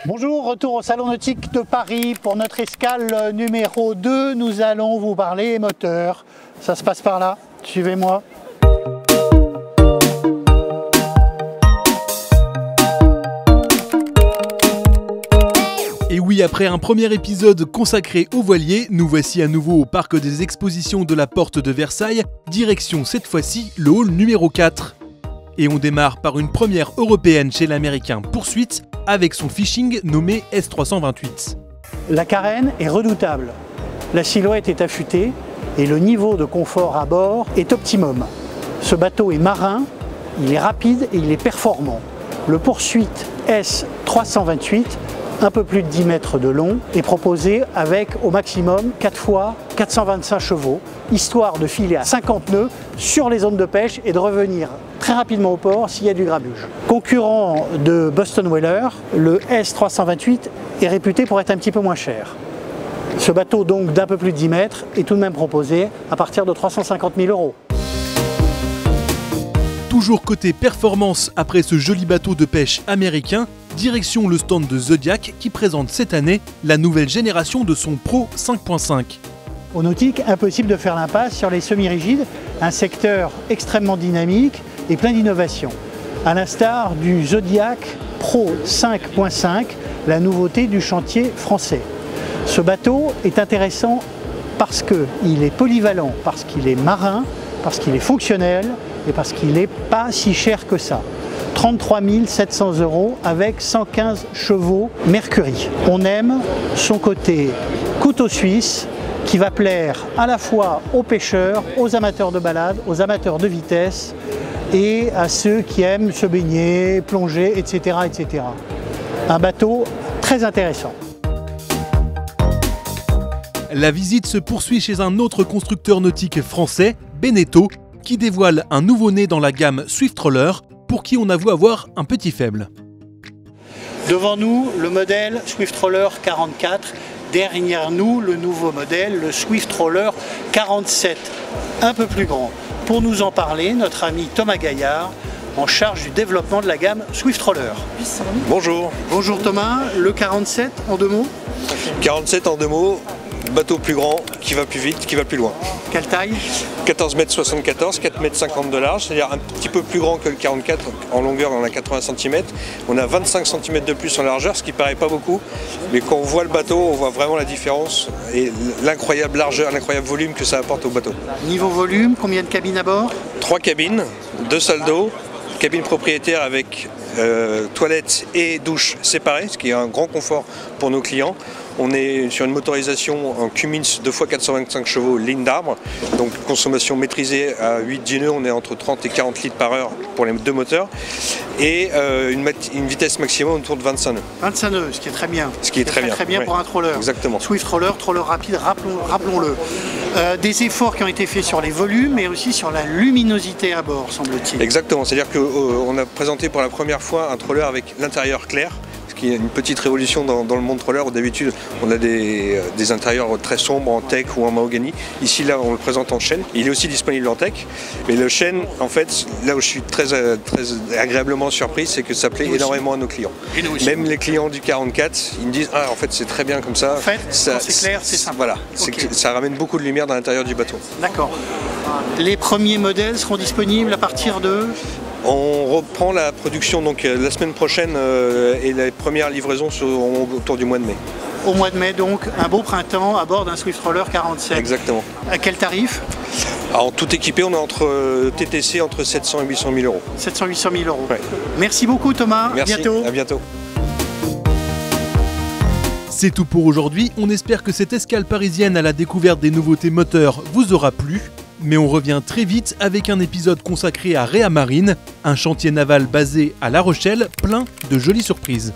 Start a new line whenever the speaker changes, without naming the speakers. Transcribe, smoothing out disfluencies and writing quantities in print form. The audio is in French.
Bonjour, retour au Salon Nautique de Paris pour notre escale numéro 2. Nous allons vous parler moteur. Ça se passe par là, suivez-moi.
Et oui, après un premier épisode consacré aux voiliers, nous voici à nouveau au parc des expositions de la Porte de Versailles, direction cette fois-ci le hall numéro 4. Et on démarre par une première européenne chez l'américain Poursuite, avec son fishing nommé S328.
La carène est redoutable, la silhouette est affûtée et le niveau de confort à bord est optimum. Ce bateau est marin, il est rapide et il est performant. Le Poursuite S328, un peu plus de 10 mètres de long, est proposé avec au maximum 4 fois 425 chevaux, histoire de filer à 50 nœuds sur les zones de pêche et de revenir très rapidement au port s'il y a du grabuge. Concurrent de Boston Whaler, le S328 est réputé pour être un petit peu moins cher. Ce bateau donc d'un peu plus de 10 mètres est tout de même proposé à partir de 350 000 €.
Toujours côté performance après ce joli bateau de pêche américain, direction le stand de Zodiac qui présente cette année la nouvelle génération de son Pro 5.5.
Au nautique, impossible de faire l'impasse sur les semi-rigides, un secteur extrêmement dynamique et plein d'innovations. À l'instar du Zodiac Pro 5.5, la nouveauté du chantier français. Ce bateau est intéressant parce qu'il est polyvalent, parce qu'il est marin, parce qu'il est fonctionnel et parce qu'il n'est pas si cher que ça. 33 700 € avec 115 chevaux Mercury. On aime son côté couteau suisse qui va plaire à la fois aux pêcheurs, aux amateurs de balade, aux amateurs de vitesse et à ceux qui aiment se baigner, plonger, etc., etc. Un bateau très intéressant.
La visite se poursuit chez un autre constructeur nautique français, Beneteau, qui dévoile un nouveau-né dans la gamme Swift Roller, pour qui on avoue avoir un petit faible.
Devant nous, le modèle Swift Roller 44. Derrière nous, le nouveau modèle, le Swift Roller 47, un peu plus grand. Pour nous en parler, notre ami Thomas Gaillard, en charge du développement de la gamme Swift Roller.
Bonjour.
Bonjour Thomas, le 47 en deux mots?
47 en deux mots, bateau plus grand, qui va plus vite, qui va plus loin.
Quelle taille?
14,74 m, 4,50 m de large, c'est-à-dire un petit peu plus grand que le 44. En longueur, on a 80 cm. On a 25 cm de plus en largeur, ce qui paraît pas beaucoup. Mais quand on voit le bateau, on voit vraiment la différence et l'incroyable largeur, l'incroyable volume que ça apporte au bateau.
Niveau volume, combien de cabines à bord?
3 cabines, 2 salles d'eau, cabine propriétaire avec toilettes et douches séparées, ce qui est un grand confort pour nos clients. On est sur une motorisation en Cummins 2 x 425 chevaux ligne d'arbre, donc consommation maîtrisée à 8-10 nœuds, on est entre 30 et 40 litres par heure pour les deux moteurs, et une vitesse maximum autour de 25 nœuds.
25 nœuds, ce qui est très bien.
Ce qui est très bien
pour un troller.
Exactement.
Swift Roller, troller rapide, rappelons-le. Des efforts qui ont été faits sur les volumes, mais aussi sur la luminosité à bord, semble-t-il.
Exactement, c'est-à-dire qu'on a présenté pour la première fois un troller avec l'intérieur clair, ce qui est une petite révolution dans le monde troller où d'habitude on a des intérieurs très sombres en teak ou en mahogany. Ici là on le présente en chêne, il est aussi disponible en teak, mais le chêne en fait, là où je suis très agréablement surpris, c'est que ça plaît énormément à nos clients. Même les clients du 44, ils me disent ah en fait c'est très bien comme ça.
En fait, c'est clair, c'est simple.
Voilà,
okay.
Ça ramène beaucoup de lumière dans l'intérieur du bateau.
D'accord. Les premiers modèles seront disponibles à partir de...
On reprend la production donc la semaine prochaine et les premières livraisons seront autour du mois de mai.
Au mois de mai donc, un beau printemps à bord d'un Swift Roller 47.
Exactement.
À quel tarif?
Alors tout équipé, on est entre TTC entre 700 et 800 000 €.
700-800 000 €.
Ouais.
Merci beaucoup Thomas,
merci,
à bientôt.
C'est tout pour aujourd'hui, on espère que cette escale parisienne à la découverte des nouveautés moteurs vous aura plu. Mais on revient très vite avec un épisode consacré à Réa Marine, un chantier naval basé à La Rochelle, plein de jolies surprises.